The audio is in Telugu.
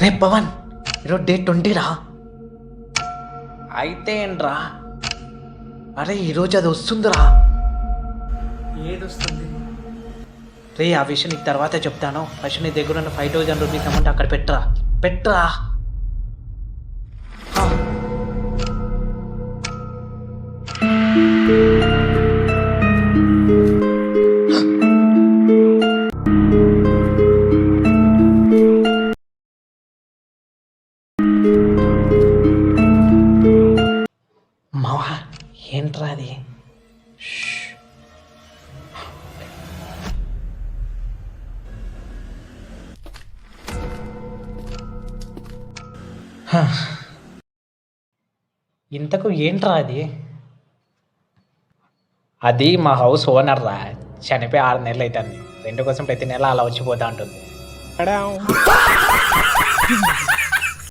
రే పవన్, ఈరోజు డే 20 రా. అయితే ఏంట్రా? అరే ఈరోజు అది వస్తుందిరా. ఏది వస్తుంది? రే ఆ విషయం నీకు తర్వాత చెప్తాను. ఫస్ట్ నీ దగ్గర ఉన్న 5000 రూపీస్ అమౌంట్ అక్కడ పెట్టరా. పెట్టరా. మావా ఏంట్రా అది? ఇంతకు ఏంట్రా అది? అది మా హౌస్ ఓనర్ రా. చనిపోయి 6 నెలలు అవుతుంది. రెంట్ కోసం ప్రతి నెల అలా వచ్చిపోతా ఉంటుంది.